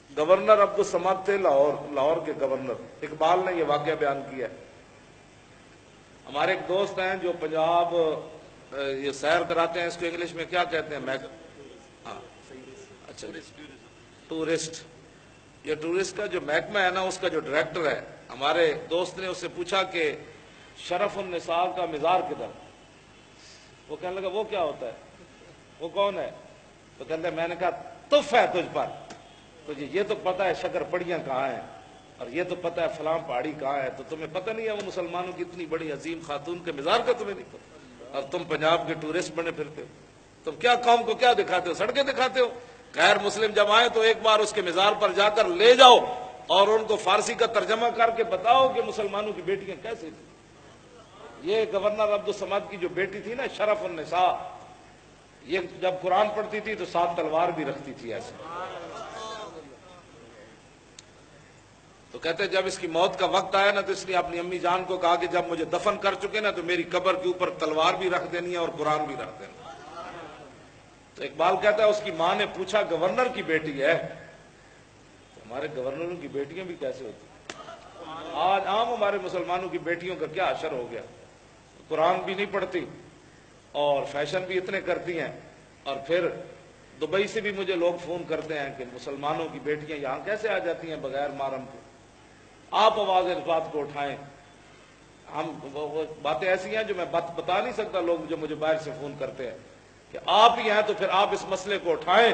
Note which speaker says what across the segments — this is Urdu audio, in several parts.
Speaker 1: گورنر عبدالصمد تھے لاہور کے گورنر، اقبال نے یہ واقعہ بیان کیا ہے۔ ہمارے ایک دوست ہیں جو پنجاب یہ سیر کراتے ہیں، اس کو انگلش میں کیا کہتے ہیں؟ اچھا، ٹورسٹ۔ یہ ٹورسٹ کا جو محکمہ ہے نا، اس کا جو ڈائریکٹر ہے، ہمارے دوست نے اس سے پوچھا کہ شرف النساء کا مزار کدھر؟ وہ کہنے لگا وہ کیا ہوتا ہے، وہ کون ہے؟ تو کہتے ہیں، میں نے کہا تف ہے تجھ پر، تجھے یہ تو پتہ ہے شکر پڑیاں کہاں ہیں، اور یہ تو پتہ ہے فلاں پہاڑی کہاں ہے، تو تمہیں پتہ نہیں ہے وہ مسلمانوں کی اتنی بڑی عظیم خاتون کے مزار کا تمہیں نہیں پتہ، اور تم پنجاب کے ٹورسٹ بنے پھرتے ہو، تم کیا قوم کو کیا دکھاتے ہو؟ سڑکیں دکھاتے ہو؟ غیر مسلم جب آئیں تو ایک بار اس کے مزار پر جا کر لے جاؤ اور ان کو فارسی کا ترجمہ کر کے بتاؤ کہ مسلمانوں کی بیٹیاں کیسے تھیں۔ یہ گورنر عبدالصمد کی جو بیٹی تھی نا، شرف النساء، یہ جب قرآن پڑھتی تھی تو ساتھ تلوار بھی رکھتی تھی ایسے۔ تو کہتے جب اس کی موت کا وقت آیا نا، تو اس نے اپنی امی جان کو کہا کہ جب مجھے دفن کر چکے نا تو میری قبر کے اوپر تلوار بھی رکھ دینی ہے اور قرآن بھی رکھ دینا۔ تو اقبال کہتا ہے اس کی ماں نے پوچھا گورنر کی بیٹی ہے، تو ہمارے گورنروں کی بیٹیاں بھی کیسے ہوتی ہیں؟ آج عام ہمارے مسلمانوں کی بیٹیوں کا کیا اثر ہو گیا، قرآن بھی نہیں پڑھتی اور فیشن بھی اتنے کرتی ہیں، اور پھر دبئی سے بھی مجھے لوگ فون کرتے ہیں کہ مسلمانوں کی بیٹیاں یہاں کیسے آ جاتی ہیں بغیر محرم کے۔ آپ آواز اس بات کو اٹھائیں، ہم وہ باتیں ایسی ہیں جو میں بتا نہیں سکتا، لوگ جو مجھے باہر سے فون کرتے ہیں کہ آپ ہی ہیں، تو پھر آپ اس مسئلے کو اٹھائیں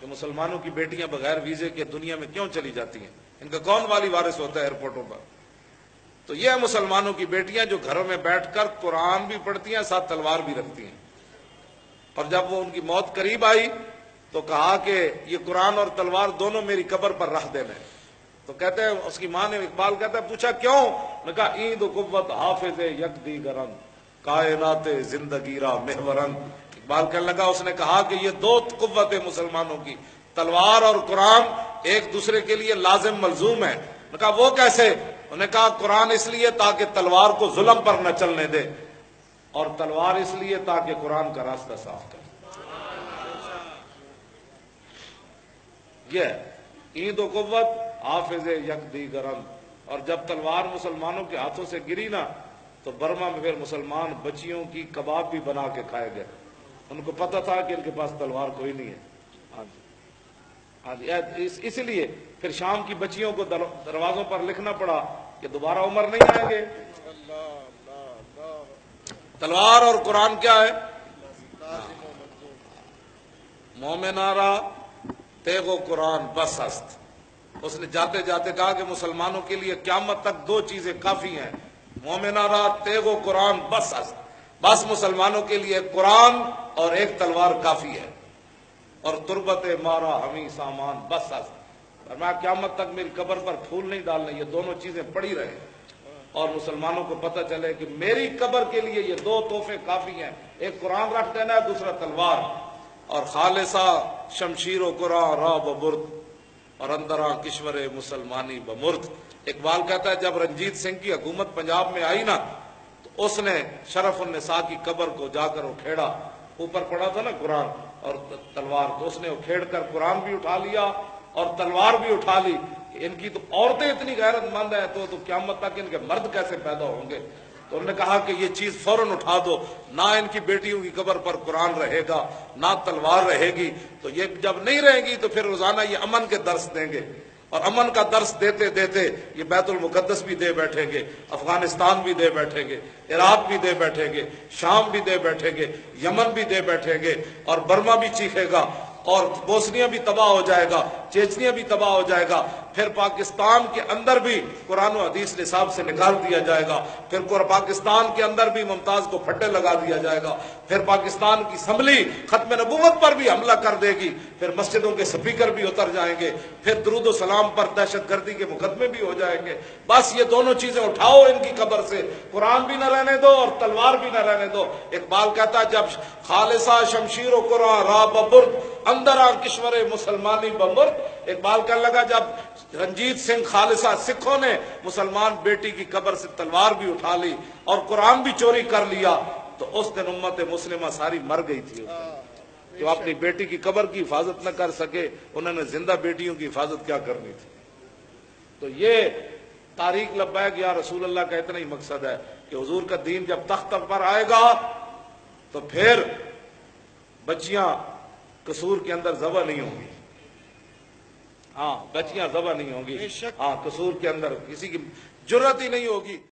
Speaker 1: کہ مسلمانوں کی بیٹیاں بغیر ویزے کے دنیا میں کیوں چلی جاتی ہیں، ان کا کون والی وارث ہوتا ہے ایئرپورٹوں پر؟ تو یہ مسلمانوں کی بیٹیاں جو گھروں میں بیٹھ کر قرآن بھی پڑھتی ہیں، ساتھ تلوار بھی رکھتی ہیں، اور جب وہ ان کی موت قریب آئی تو کہا کہ یہ قرآن اور تلوار دونوں میری قبر پر رکھ دینا ہے۔ تو کہتے ہیں اس کی ماں نے، اقبال کہتا ہے، پوچھا کیوں؟ نے کہا عید و قوت حافظ یک دیگرن کائنات زندگی را محورن۔ اقبال کہنے لگا اس نے کہا کہ یہ دو قوتیں مسلمانوں کی، تلوار اور قرآن، ایک دوسرے کے لیے لازم ملزوم ہے۔ نے کہا وہ کیسے؟ انہوں نے کہا قرآن اس لیے تاکہ تلوار کو ظلم پر نہ چلنے دے، اور تلوار اس لیے تاکہ قرآن کا راستہ صاف کرے۔ یہ عید و قوت حافظ یک دیگرن۔ اور جب تلوار مسلمانوں کے ہاتھوں سے گری نا تو برما میں پھر مسلمان بچیوں کی کباب بھی بنا کے کھائے گئے، ان کو پتہ تھا کہ ان کے پاس تلوار کوئی نہیں ہے۔ ہاں جی، اسی لیے پھر شام کی بچیوں کو دروازوں پر لکھنا پڑا کہ دوبارہ عمر نہیں آئیں گے۔ تلوار اور قرآن کیا ہے؟ مومنہ را تیغ و قرآن بس است۔ اس نے جاتے جاتے کہا کہ مسلمانوں کے لیے قیامت تک دو چیزیں کافی ہیں، مومنہ را تیغ و قرآن بس است، بس مسلمانوں کے لیے قرآن اور ایک تلوار کافی ہے، اور تربت مارا ہمیں سامان بس است، فرمایا قیامت تک میری قبر پر پھول نہیں ڈالنے، یہ دونوں چیزیں پڑی رہے اور مسلمانوں کو پتہ چلے کہ میری قبر کے لیے یہ دو تحفے کافی ہیں، ایک قرآن رکھ دینا ہے، دوسرا تلوار، اور خالصہ شمشیر و قرآن را ببرد، اور اندراں کشور مسلمانی بمرد۔ اقبال کہتا ہے جب رنجیت سنگھ کی حکومت پنجاب میں آئی نا تو اس نے شرف النساء کی قبر کو جا کر اکھیڑا، اوپر پڑا تھا نا قرآن اور تلوار، تو اس نے اکھیڑ کر قرآن بھی اٹھا لیا اور تلوار بھی اٹھا لی۔ ان کی تو عورتیں اتنی غیرت مند ہیں تو قیامت تک ان کے مرد کیسے پیدا ہوں گے؟ تو انہوں نے کہا کہ یہ چیز فوراً اٹھا دو، نہ ان کی بیٹیوں کی قبر پر قرآن رہے گا نہ تلوار رہے گی، تو یہ جب نہیں رہے گی تو پھر روزانہ یہ امن کے درس دیں گے، اور امن کا درس دیتے دیتے یہ بیت المقدس بھی دے بیٹھیں گے، افغانستان بھی دے بیٹھیں گے، عراق بھی دے بیٹھیں گے، شام بھی دے بیٹھیں گے، یمن بھی دے بیٹھیں گے، اور برما بھی چیخے گا، اور بوسنیا بھی تباہ ہو جائے گا، چیچنیا بھی تباہ ہو جائے گا، پھر پاکستان کے اندر بھی قرآن و حدیث نصاب سے نکال دیا جائے گا، پھر پاکستان کے اندر بھی ممتاز کو پھٹے لگا دیا جائے گا، پھر پاکستان کی اسمبلی ختم نبوت پر بھی حملہ کر دے گی، پھر مسجدوں کے سپیکر بھی اتر جائیں گے، پھر درود و سلام پر دہشت گردی کے مقدمے بھی ہو جائیں گے۔ بس یہ دونوں چیزیں اٹھاؤ ان کی قبر سے، قرآن بھی نہ رہنے دو اور تلوار بھی نہ رہنے دو۔ اقبال کہتا ہے جب خالصہ شمشیر و قرآن را ببرد اندرا کشور مسلمانی بمرد۔ اقبال کہنے لگا جب رنجیت سنگھ خالصہ سکھوں نے مسلمان بیٹی کی قبر سے تلوار بھی اٹھا لی اور قرآن بھی چوری کر لیا تو اس دن امت مسلمہ ساری مر گئی تھی۔ جو اپنی بیٹی کی قبر کی حفاظت نہ کر سکے انہوں نے زندہ بیٹیوں کی حفاظت کیا کرنی تھی؟ تو یہ تاریخ لبیک یا رسول اللہ کا اتنا ہی مقصد ہے کہ حضور کا دین جب تخت پر آئے گا تو پھر بچیاں قصور کے اندر ذبح نہیں ہوں گی. ہاں بچیاں ذبح نہیں ہوں گی. ہاں قصور کے اندر کسی کی جرات ہی نہیں ہوگی.